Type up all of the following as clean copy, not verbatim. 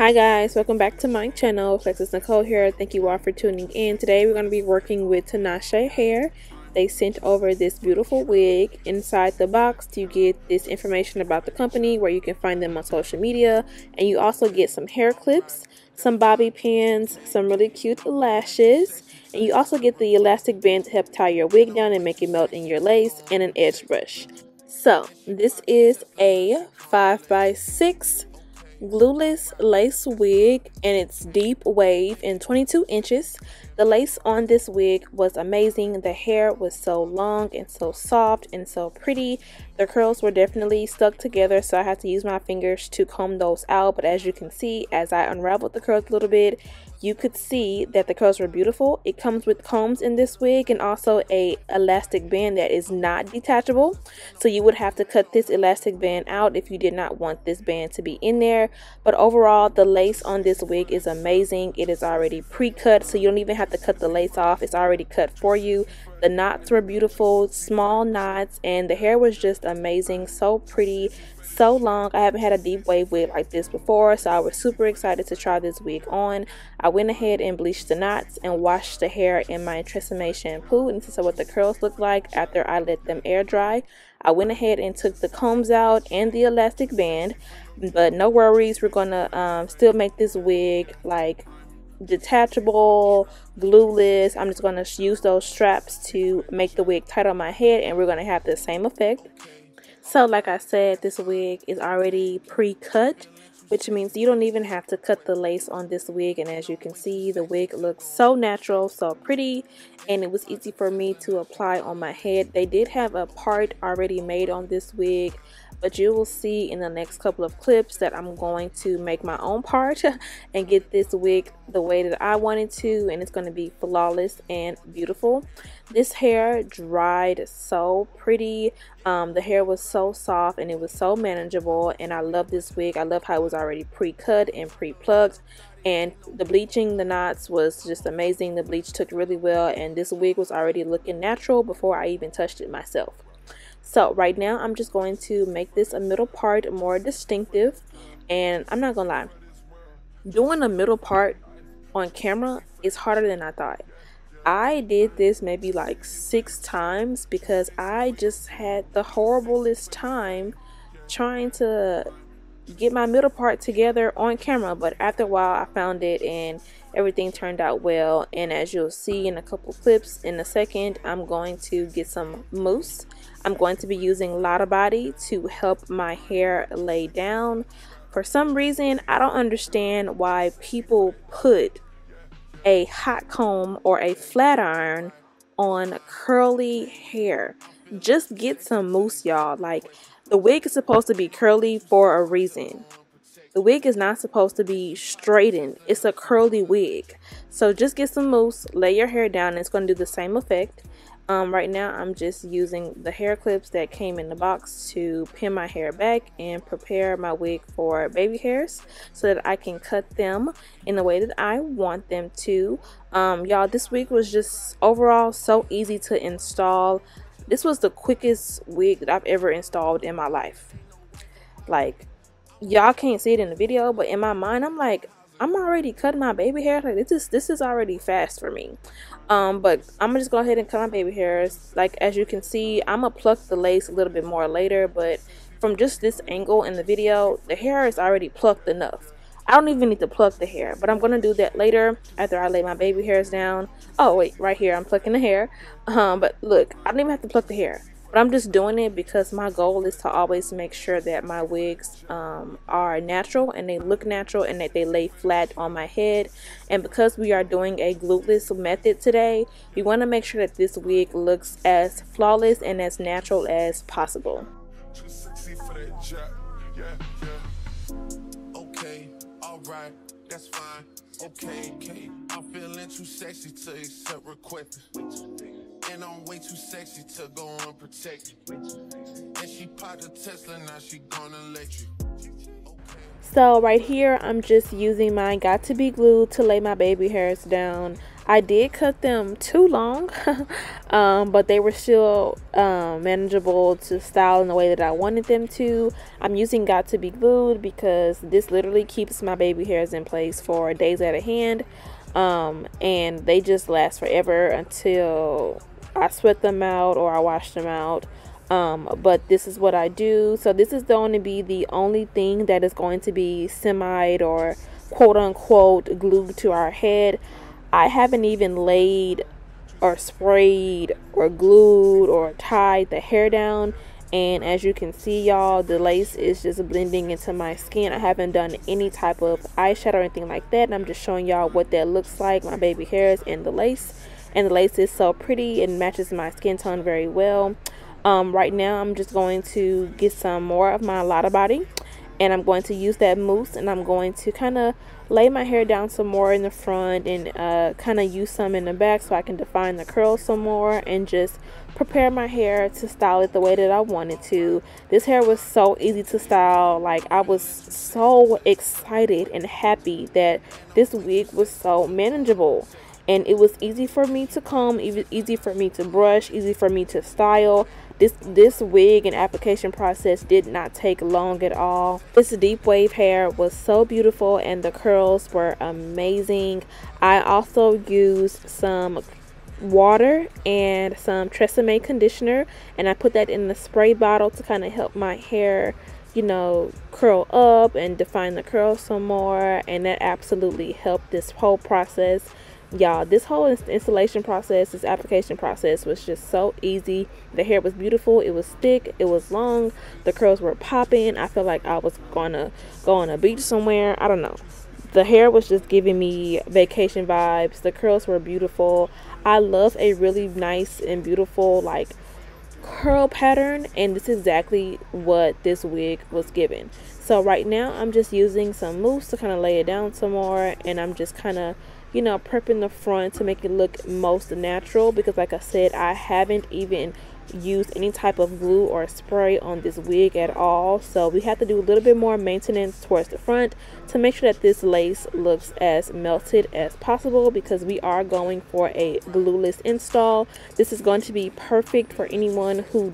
Hi guys, welcome back to my channel. Flexus Nicole here. Thank you all for tuning in. Today we're going to be working with Tinashe Hair. They sent over this beautiful wig. Inside the box you get this information about the company, where you can find them on social media, and you also get some hair clips, some bobby pins, some really cute lashes, and you also get the elastic band to help tie your wig down and make it melt in your lace, and an edge brush. So this is a 5x6 glueless lace wig, and it's deep wave and 22 inches. The lace on this wig was amazing. The hair was so long and so soft and so pretty. The curls were definitely stuck together, so I had to use my fingers to comb those out. But as you can see, as I unraveled the curls a little bit, you could see that the curls were beautiful. It comes with combs in this wig and also a elastic band that is not detachable. So you would have to cut this elastic band out if you did not want this band to be in there. But overall, the lace on this wig is amazing. It is already pre-cut, so you don't even have to cut the lace off. It's already cut for you. The knots were beautiful, small knots, and the hair was just amazing. So pretty, so long. I haven't had a deep wave wig like this before, so I was super excited to try this wig on. I went ahead and bleached the knots and washed the hair in my Tresemme shampoo, and this is what the curls look like after I let them air dry. I went ahead and took the combs out and the elastic band, but no worries, we're gonna still make this wig like detachable, glueless. I'm just gonna use those straps to make the wig tight on my head, and we're gonna have the same effect. So like I said, this wig is already pre-cut, which means you don't even have to cut the lace on this wig. And as you can see, the wig looks so natural, so pretty, and it was easy for me to apply on my head. They did have a part already made on this wig, but you will see in the next couple of clips that I'm going to make my own part and get this wig the way that I wanted to, and it's going to be flawless and beautiful. This hair dried so pretty. The hair was so soft and it was so manageable, and I love this wig. I love how it was already pre-cut and pre-plucked, and the bleaching the knots was just amazing. The bleach took really well, and this wig was already looking natural before I even touched it myself. So right now I'm just going to make this a middle part more distinctive, and I'm not gonna lie, doing a middle part on camera is harder than I thought. I did this maybe like 6 times because I just had the horriblest time trying to get my middle part together on camera, but after a while I found it and everything turned out well. And as you'll see in a couple clips in a second, I'm going to get some mousse. I'm going to be using Lotta Body to help my hair lay down. For some reason, I don't understand why people put a hot comb or a flat iron on curly hair. Just get some mousse, y'all. Like, the wig is supposed to be curly for a reason. The wig is not supposed to be straightened. It's a curly wig. So just get some mousse, lay your hair down, and it's going to do the same effect. Right now I'm just using the hair clips that came in the box to pin my hair back and prepare my wig for baby hairs so that I can cut them in the way that I want them to. Y'all, this wig was just overall so easy to install. This was the quickest wig that I've ever installed in my life. Like, y'all can't see it in the video, but in my mind I'm like, I'm already cutting my baby hair. Like, this is already fast for me. But I'm gonna just go ahead and cut my baby hairs. Like, as you can see, I'm gonna pluck the lace a little bit more later, but from just this angle in the video, the hair is already plucked enough. I don't even need to pluck the hair, but I'm gonna do that later after I lay my baby hairs down. Oh wait, right here I'm plucking the hair. But look, I don't even have to pluck the hair. But I'm just doing it because my goal is to always make sure that my wigs are natural and they look natural and that they lay flat on my head. And because we are doing a glueless method today, we want to make sure that this wig looks as flawless and as natural as possible. Okay, alright, that's fine. Okay, I'm feeling too sexy to accept requests. And I'm way too sexy to go unprotected. And she popped a Tesla, now she gonna let you. So right here I'm just using my Got To Be glue to lay my baby hairs down. I did cut them too long, but they were still manageable to style in the way that I wanted them to. I'm using Got to Be Glued because this literally keeps my baby hairs in place for days at a hand, and they just last forever until I sweat them out or I wash them out. But this is what I do. So this is going to be the only thing that is going to be semied or quote unquote glued to our head. I haven't even laid or sprayed or glued or tied the hair down, and as you can see, y'all, the lace is just blending into my skin. I haven't done any type of eyeshadow or anything like that, and I'm just showing y'all what that looks like, my baby hairs and the lace. And the lace is so pretty and matches my skin tone very well. Right now I'm just going to get some more of my Lotta Body, and I'm going to use that mousse, and I'm going to kind of lay my hair down some more in the front and kind of use some in the back so I can define the curls some more and just prepare my hair to style it the way that I wanted to. This hair was so easy to style. Like, I was so excited and happy that this wig was so manageable. And it was easy for me to comb, easy for me to brush, easy for me to style. This wig and application process did not take long at all. This deep wave hair was so beautiful and the curls were amazing. I also used some water and some Tresemme conditioner, and I put that in the spray bottle to kind of help my hair, you know, curl up and define the curls some more, and that absolutely helped this whole process. Y'all, this whole installation process, this application process was just so easy. The hair was beautiful, it was thick, it was long, the curls were popping. I felt like I was gonna go on a beach somewhere. I don't know, the hair was just giving me vacation vibes. The curls were beautiful. I love a really nice and beautiful like curl pattern, and this is exactly what this wig was given. So right now I'm just using some mousse to kind of lay it down some more, and I'm just kind of, you know, prepping the front to make it look most natural, because like I said, I haven't even used any type of glue or spray on this wig at all. So we have to do a little bit more maintenance towards the front to make sure that this lace looks as melted as possible, because we are going for a glueless install. This is going to be perfect for anyone who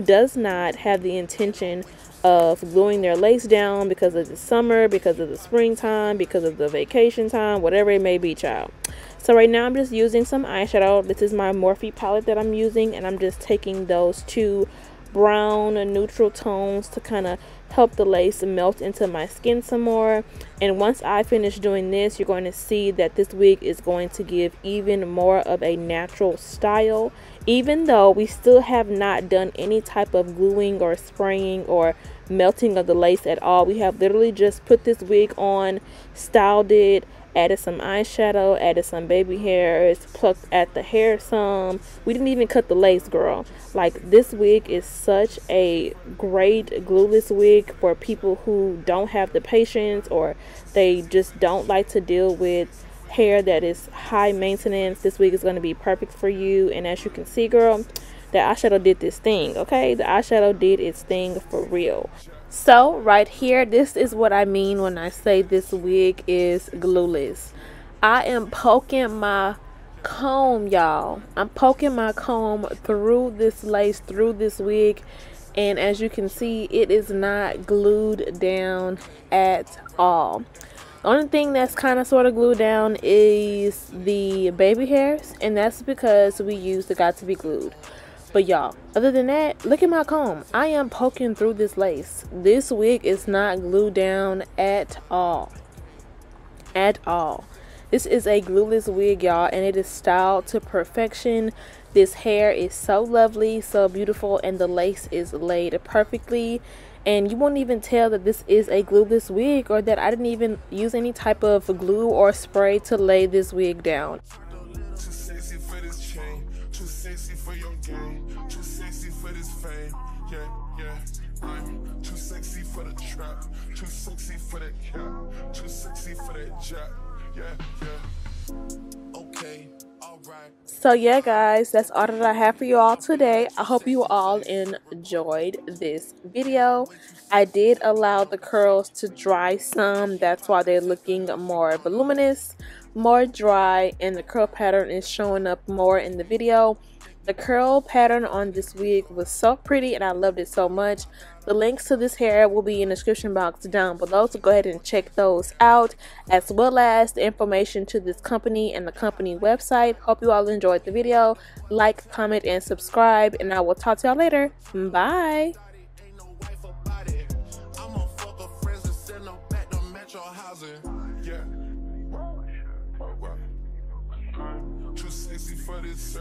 does not have the intention of gluing their lace down because of the summer, because of the springtime, because of the vacation time, whatever it may be, child. So right now I'm just using some eyeshadow. This is my Morphe palette that I'm using, and I'm just taking those two brown neutral tones to kind of help the lace melt into my skin some more. And once I finish doing this, you're going to see that this wig is going to give even more of a natural style, even though we still have not done any type of gluing or spraying or melting of the lace at all. We have literally just put this wig on, styled it, added some eyeshadow, added some baby hairs, plucked at the hair some. We didn't even cut the lace, girl. Like, this wig is such a great glueless wig for people who don't have the patience, or they just don't like to deal with hair that is high maintenance. This wig is going to be perfect for you. And as you can see, girl, the eyeshadow did this thing, okay? The eyeshadow did its thing for real. So right here, this is what I mean when I say this wig is glueless. I am poking my comb, y'all. I'm poking my comb through this lace, through this wig, and as you can see, it is not glued down at all. The only thing that's kind of sort of glued down is the baby hairs, and that's because we use the Got to Be Glued. But y'all, other than that, look at my comb. I am poking through this lace. This wig is not glued down at all. At all. This is a glueless wig, y'all, and it is styled to perfection. This hair is so lovely, so beautiful, and the lace is laid perfectly. And you won't even tell that this is a glueless wig, or that I didn't even use any type of glue or spray to lay this wig down. Too sexy for this fame, yeah. I'm too sexy for the trap, too sexy for that cap, too sexy for that jack, yeah. Okay, alright. So yeah, guys, that's all that I have for you all today. I hope you all enjoyed this video. I did allow the curls to dry some, that's why they're looking more voluminous. more dry, and the curl pattern is showing up more in the video. The curl pattern on this wig was so pretty and I loved it so much. The links to this hair will be in the description box down below, so go ahead and check those out, as well as the information to this company and the company website. Hope you all enjoyed the video. Like, comment, and subscribe, and I will talk to y'all later. Bye. Too sexy for this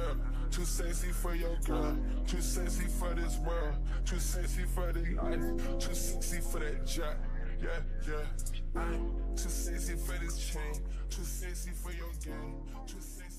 too sexy for your girl, too sexy for this world, too sexy for the life, too sexy for that jack, I'm too sexy for this chain, too sexy for your game, too sexy.